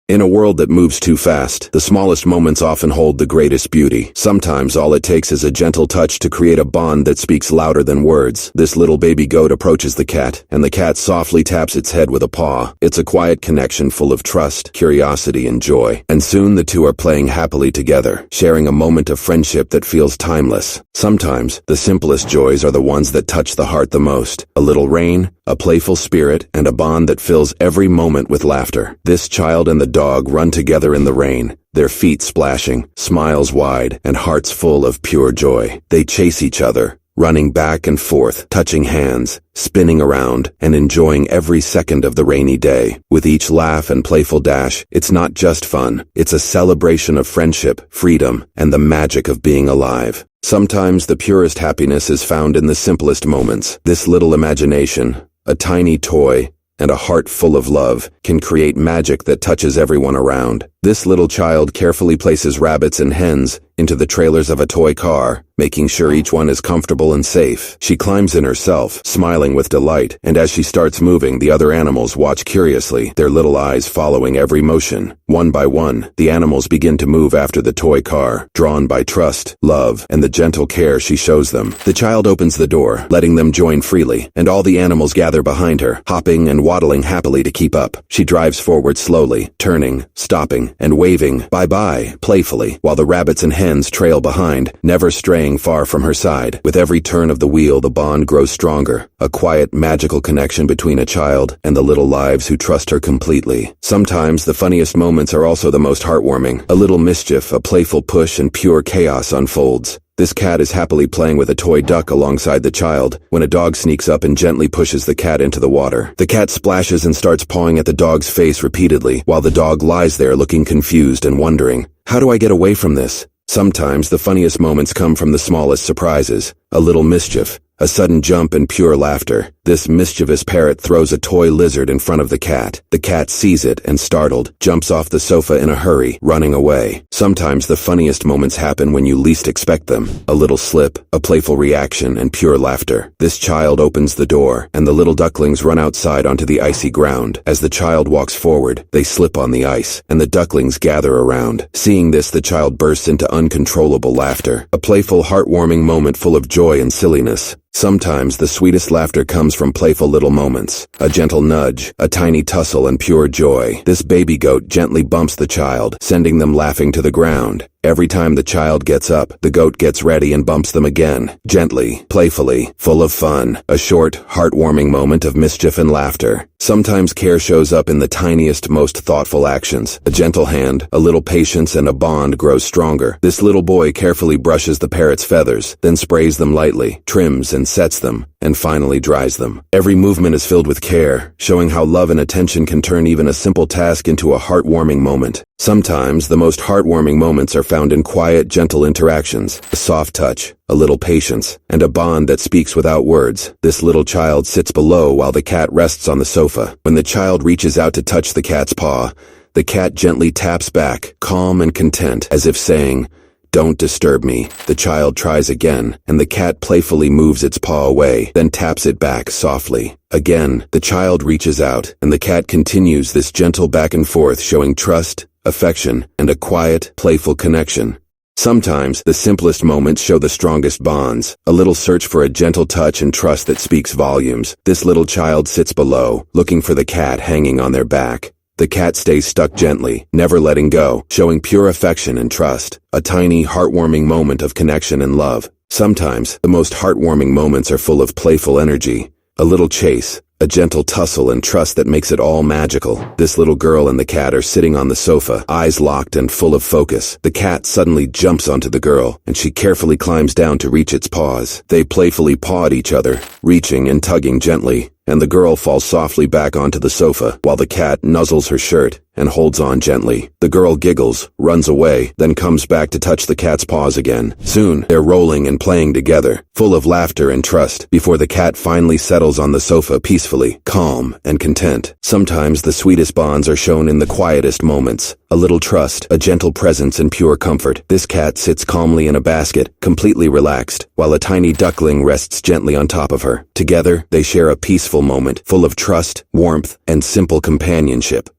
In a world that moves too fast, the smallest moments often hold the greatest beauty. Sometimes all it takes is a gentle touch to create a bond that speaks louder than words. This little baby goat approaches the cat, and the cat softly taps its head with a paw. It's a quiet connection full of trust, curiosity, and joy. And soon the two are playing happily together, sharing a moment of friendship that feels timeless. Sometimes, the simplest joys are the ones that touch the heart the most. A little rain, a playful spirit, and a bond that fills every moment with laughter. This child and the dog run together in the rain, their feet splashing, smiles wide, and hearts full of pure joy. They chase each other, running back and forth, touching hands, spinning around, and enjoying every second of the rainy day. With each laugh and playful dash, it's not just fun, it's a celebration of friendship, freedom, and the magic of being alive. Sometimes the purest happiness is found in the simplest moments. This little imagination, a tiny toy, and a heart full of love can create magic that touches everyone around. This little child carefully places rabbits and hens into the trailers of a toy car, making sure each one is comfortable and safe. She climbs in herself, smiling with delight, and as she starts moving, the other animals watch curiously, their little eyes following every motion. One by one, the animals begin to move after the toy car, drawn by trust, love, and the gentle care she shows them. The child opens the door, letting them join freely, and all the animals gather behind her, hopping and waddling happily to keep up. She drives forward slowly, turning, stopping, and waving bye-bye playfully, while the rabbits and hens trail behind, never straying far from her side. With every turn of the wheel, the bond grows stronger, a quiet, magical connection between a child and the little lives who trust her completely. Sometimes the funniest moments are also the most heartwarming. A little mischief, a playful push, and pure chaos unfolds. This cat is happily playing with a toy duck alongside the child when a dog sneaks up and gently pushes the cat into the water. The cat splashes and starts pawing at the dog's face repeatedly, while the dog lies there looking confused and wondering, "How do I get away from this?" Sometimes the funniest moments come from the smallest surprises. A little mischief, a sudden jump, and pure laughter. This mischievous parrot throws a toy lizard in front of the cat. The cat sees it and, startled, jumps off the sofa in a hurry, running away. Sometimes the funniest moments happen when you least expect them. A little slip, a playful reaction, and pure laughter. This child opens the door, and the little ducklings run outside onto the icy ground. As the child walks forward, they slip on the ice, and the ducklings gather around. Seeing this, the child bursts into uncontrollable laughter. A playful, heartwarming moment full of joy and silliness. Sometimes the sweetest laughter comes from playful little moments. A gentle nudge, a tiny tussle, and pure joy. This baby goat gently bumps the child, sending them laughing to the ground. Every time the child gets up, the goat gets ready and bumps them again, gently, playfully, full of fun. A short, heartwarming moment of mischief and laughter. Sometimes care shows up in the tiniest, most thoughtful actions. A gentle hand, a little patience, and a bond grows stronger. This little boy carefully brushes the parrot's feathers, then sprays them lightly, trims and sets them, and finally dries them. Every movement is filled with care, showing how love and attention can turn even a simple task into a heartwarming moment. Sometimes the most heartwarming moments are found in quiet, gentle interactions, a soft touch, a little patience, and a bond that speaks without words. This little child sits below while the cat rests on the sofa. When the child reaches out to touch the cat's paw, the cat gently taps back, calm and content, as if saying, "Don't disturb me." The child tries again, and the cat playfully moves its paw away, then taps it back softly. Again, the child reaches out, and the cat continues this gentle back and forth, showing trust, affection, and a quiet, playful connection. Sometimes, the simplest moments show the strongest bonds. A little search for a gentle touch and trust that speaks volumes. This little child sits below, looking for the cat hanging on their back. The cat stays stuck gently, never letting go, showing pure affection and trust. A tiny, heartwarming moment of connection and love. Sometimes, the most heartwarming moments are full of playful energy. A little chase, a gentle tussle, and trust that makes it all magical. This little girl and the cat are sitting on the sofa, eyes locked and full of focus. The cat suddenly jumps onto the girl, and she carefully climbs down to reach its paws. They playfully paw at each other, reaching and tugging gently, and the girl falls softly back onto the sofa, while the cat nuzzles her shirt and holds on gently. The girl giggles, runs away, then comes back to touch the cat's paws again. Soon, they're rolling and playing together, full of laughter and trust, before the cat finally settles on the sofa peacefully, calm and content. Sometimes the sweetest bonds are shown in the quietest moments. A little trust, a gentle presence, and pure comfort. This cat sits calmly in a basket, completely relaxed, while a tiny duckling rests gently on top of her. Together, they share a peaceful moment, full of trust, warmth, and simple companionship.